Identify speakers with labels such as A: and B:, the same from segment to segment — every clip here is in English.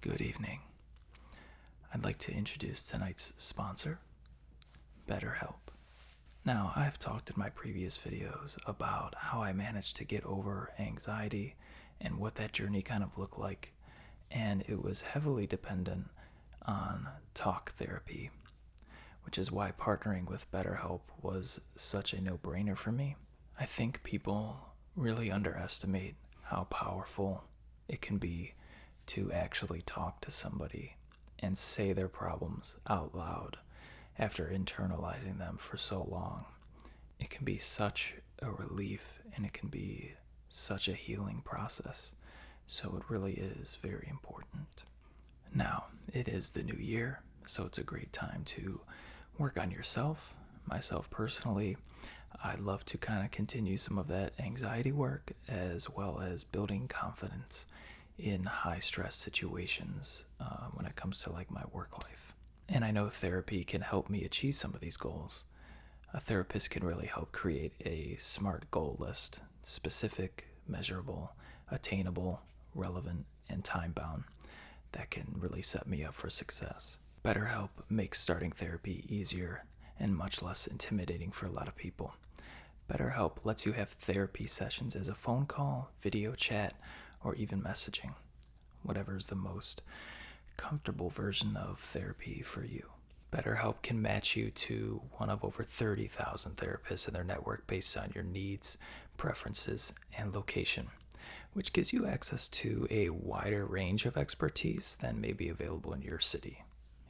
A: Good evening. I'd like to introduce tonight's sponsor, BetterHelp. Now, I've talked in my previous videos about how I managed to get over anxiety and what that journey kind of looked like, and it was heavily dependent on talk therapy, which is why partnering with BetterHelp was such a no-brainer for me. I think people really underestimate how powerful it can be to actually talk to somebody and say their problems out loud after internalizing them for so long. It can be such a relief and it can be such a healing process. So it really is very important. Now, it is the new year, so it's a great time to work on yourself. Myself personally, I'd love to kind of continue some of that anxiety work as well as building confidence in high stress situations when it comes to like my work life. And I know therapy can help me achieve some of these goals. A therapist can really help create a SMART goal list: specific, measurable, attainable, relevant, and time-bound, that can really set me up for success. BetterHelp makes starting therapy easier and much less intimidating for a lot of people. BetterHelp lets you have therapy sessions as a phone call, video chat, or even messaging, whatever is the most comfortable version of therapy for you. BetterHelp can match you to one of over 30,000 therapists in their network based on your needs, preferences, and location, which gives you access to a wider range of expertise than may be available in your city.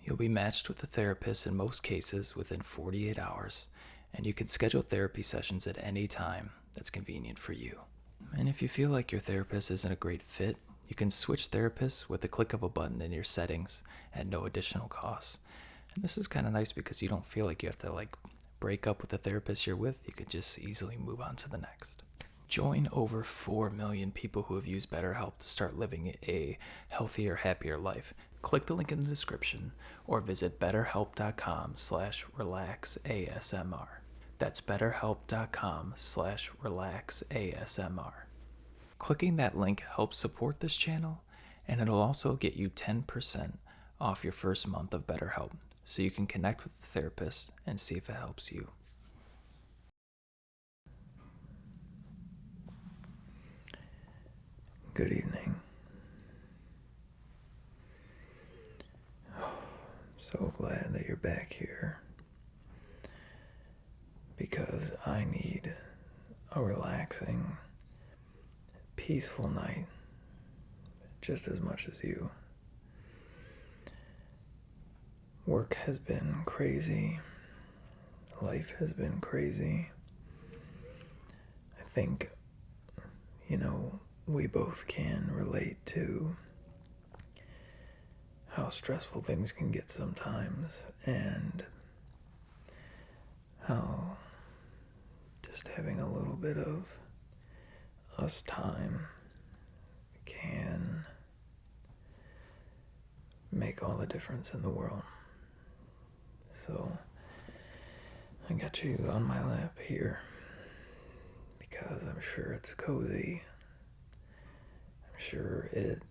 A: You'll be matched with a therapist in most cases within 48 hours, and you can schedule therapy sessions at any time that's convenient for you. And if you feel like your therapist isn't a great fit, you can switch therapists with the click of a button in your settings at no additional cost. And this is kind of nice because you don't feel like you have to break up with the therapist you're with. You could just easily move on to the next. Join over 4 million people who have used BetterHelp to start living a healthier, happier life. Click the link in the description or visit betterhelp.com/relaxasmr. That's betterhelp.com/relaxasmr. Clicking that link helps support this channel, and it'll also get you 10% off your first month of BetterHelp, so you can connect with the therapist and see if it helps you. Good evening. So glad that you're back here, because I need a relaxing, peaceful night just as much as you. Work has been crazy. Life has been crazy. I think, we both can relate to how stressful things can get sometimes, and how just having a little bit of us time can make all the difference in the world. So I got you on my lap here because I'm sure it's cozy. I'm sure it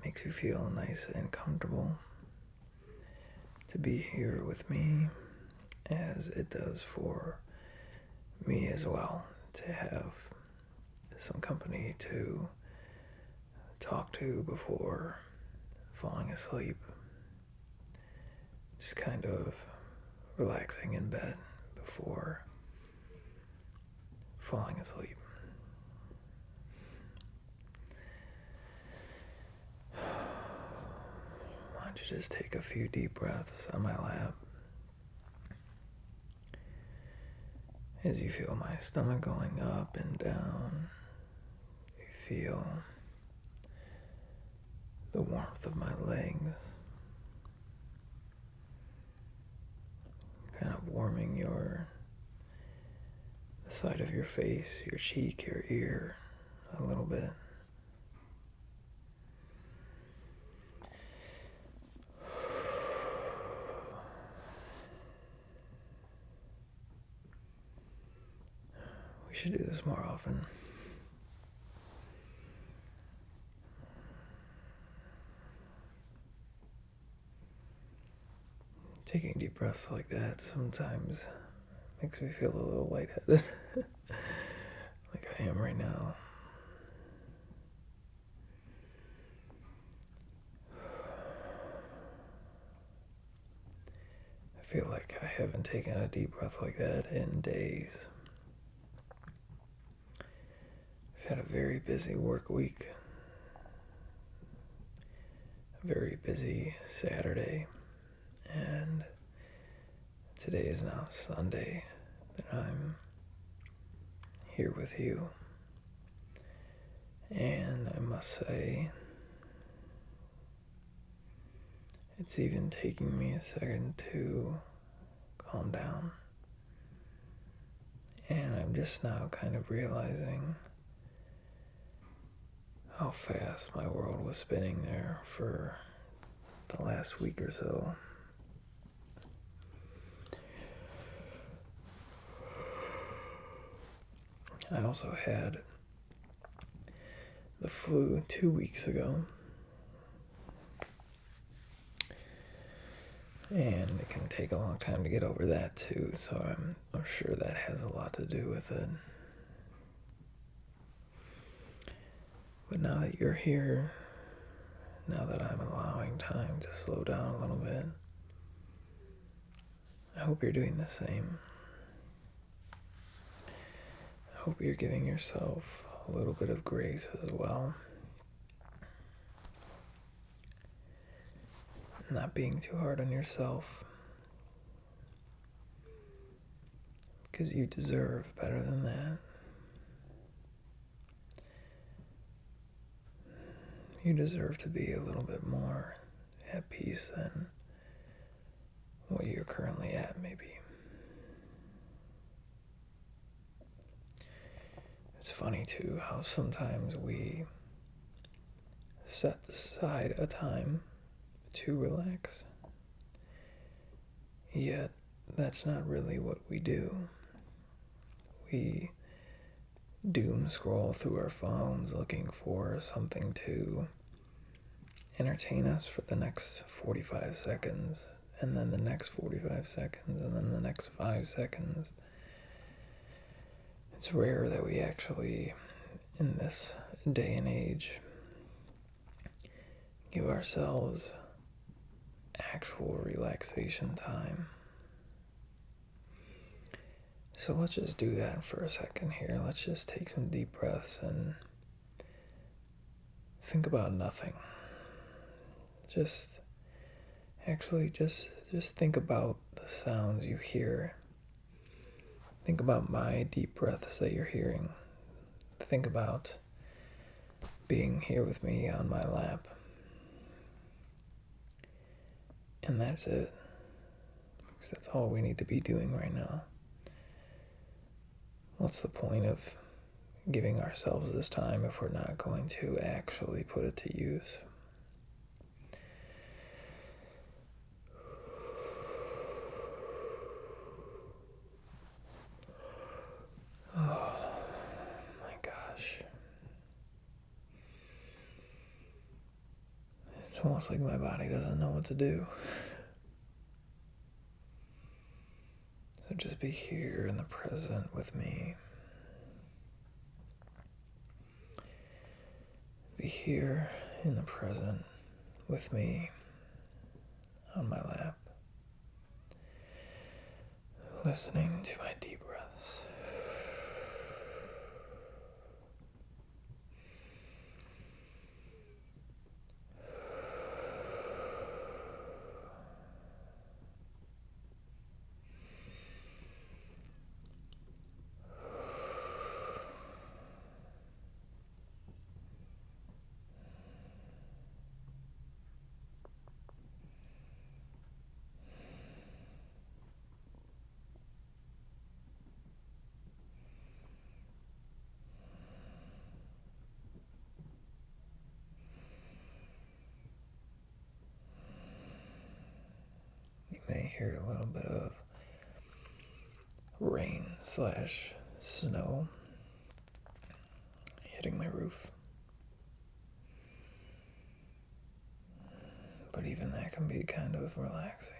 A: makes you feel nice and comfortable to be here with me, as it does for me as well, to have some company to talk to before falling asleep. Just kind of relaxing in bed before falling asleep. Why don't you just take a few deep breaths on my lap as you feel my stomach going up and down. You feel the warmth of my legs kind of warming the side of your face, your cheek, your ear a little bit. We should do this more often. Taking deep breaths like that sometimes makes me feel a little lightheaded, like I am right now. I feel like I haven't taken a deep breath like that in days. I've had a very busy work week, a very busy Saturday, and today is now Sunday that I'm here with you. And I must say, it's even taking me a second to calm down. And I'm just now kind of realizing how fast my world was spinning there for the last week or so. I also had the flu 2 weeks ago, and it can take a long time to get over that too, so I'm sure that has a lot to do with it. But now that you're here, now that I'm allowing time to slow down a little bit, I hope you're doing the same. I hope you're giving yourself a little bit of grace as well. Not being too hard on yourself, because you deserve better than that. You deserve to be a little bit more at peace than what you're currently at, maybe. It's funny too how sometimes we set aside a time to relax, yet that's not really what we do. We doom scroll through our phones looking for something to entertain us for the next 45 seconds, and then the next 45 seconds, and then the next 5 seconds. It's rare that we actually, in this day and age, give ourselves actual relaxation time. So let's just do that for a second here. Let's just take some deep breaths and think about nothing. Just think about the sounds you hear. Think about my deep breaths that you're hearing. Think about being here with me on my lap. And that's it. Because that's all we need to be doing right now. What's the point of giving ourselves this time if we're not going to actually put it to use? Oh my gosh. It's almost like my body doesn't know what to do. So just be here in the present with me. Be here in the present with me on my lap, listening to my deep breaths. You may hear a little bit of rain/snow hitting my roof. But even that can be kind of relaxing.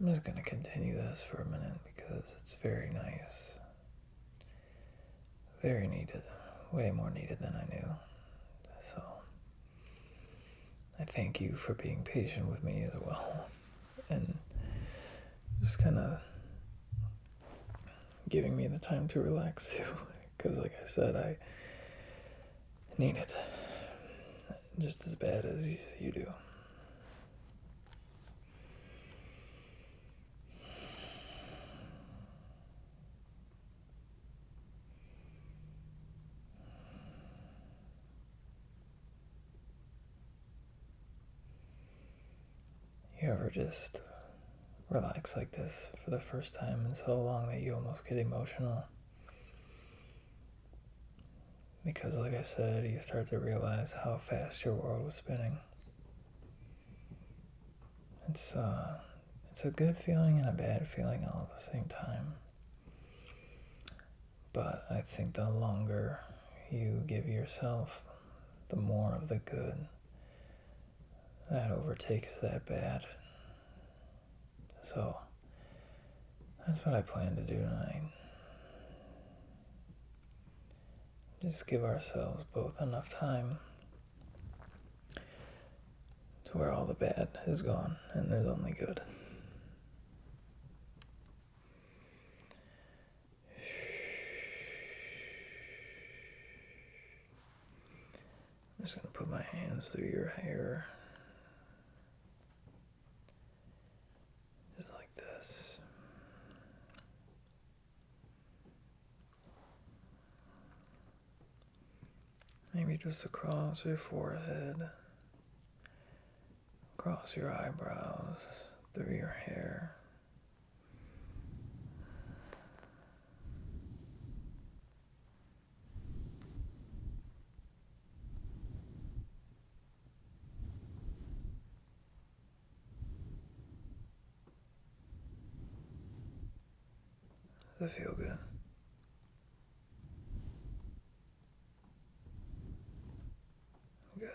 A: I'm just going to continue this for a minute because it's very nice. Very needed. Way more needed than I knew. So, I thank you for being patient with me as well. And just kind of giving me the time to relax too. Because, like I said, I need it just as bad as you do. You ever just relax like this for the first time in so long that you almost get emotional? Because, like I said, you start to realize how fast your world was spinning. It's a good feeling and a bad feeling all at the same time. But I think the longer you give yourself, the more of the good that overtakes that bad. So, that's what I plan to do tonight. Just give ourselves both enough time to where all the bad is gone and there's only good. I'm just going to put my hands through your hair. Just like this. Maybe just across your forehead, across your eyebrows, through your hair. Does it feel good? Good.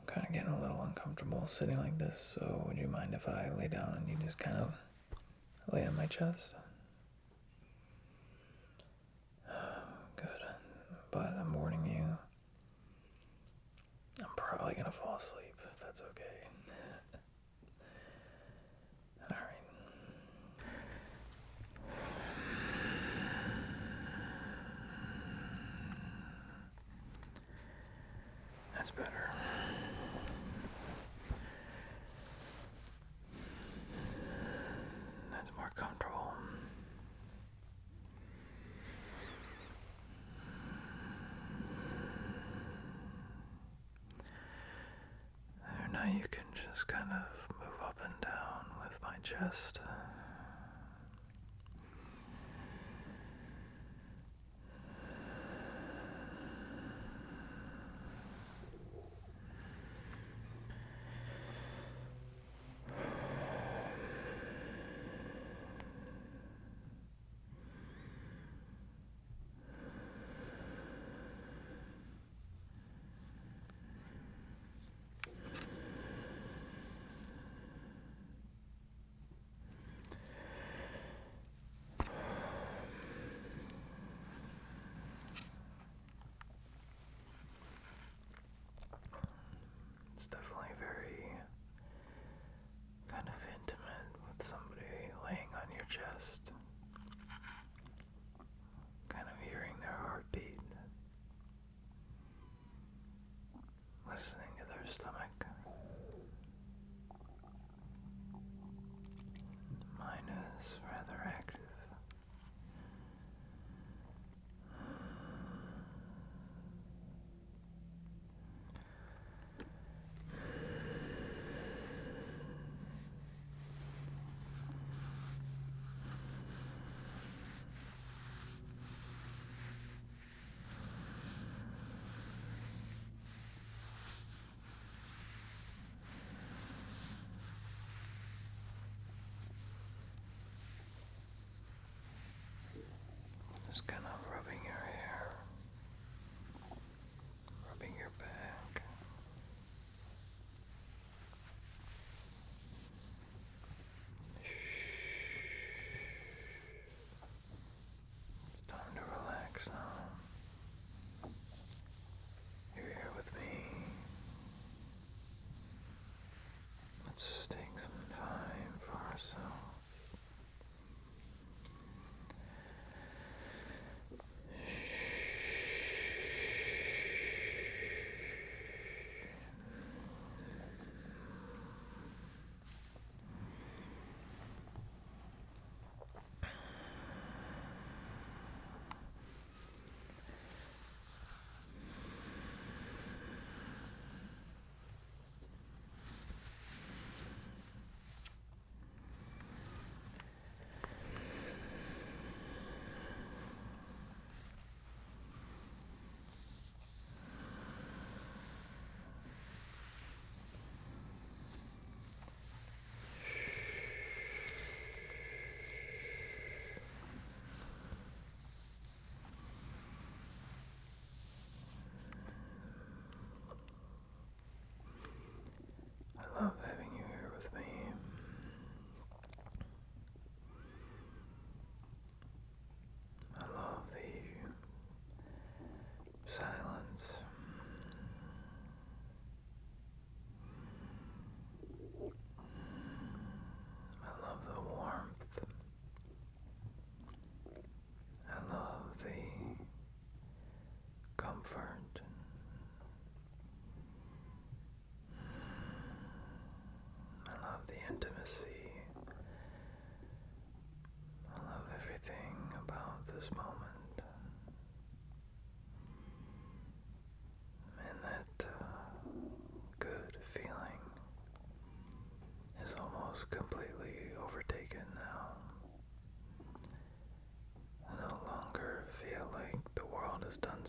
A: Kind of getting a little uncomfortable sitting like this, so would you mind if I lay down and you just kind of lay on my chest? Good. But I'm warning you, I'm probably gonna fall asleep, if that's okay. Alright. That's better. That's more comfortable. There, now you can just kind of move up and down with my chest.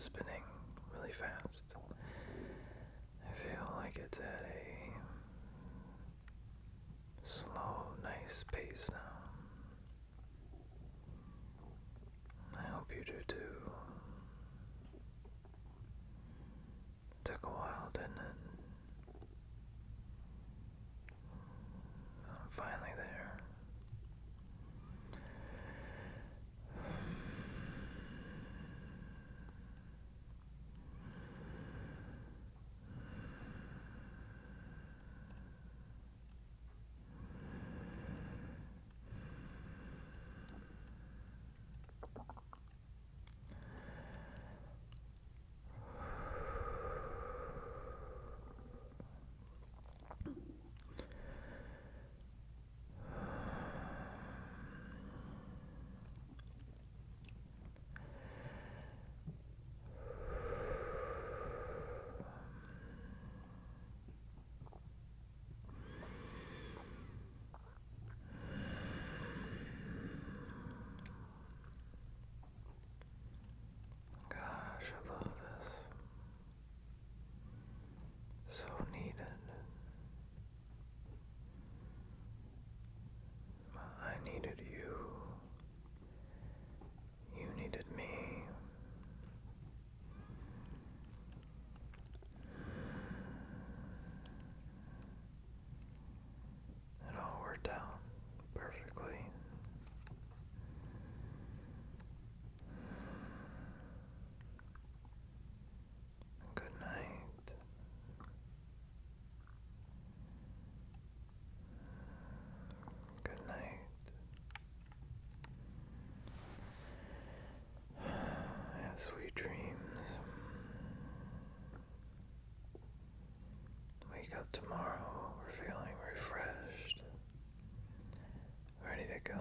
A: spinning really fast. I feel like it's at a slow, nice pace now. I hope you do too. Took a while, didn't it? I'm finally there. Gosh, I love this. So needed. I needed you. You needed me. It all worked out perfectly. Good night. Good night. Have sweet dreams. Wake up tomorrow, we're feeling refreshed, ready to go.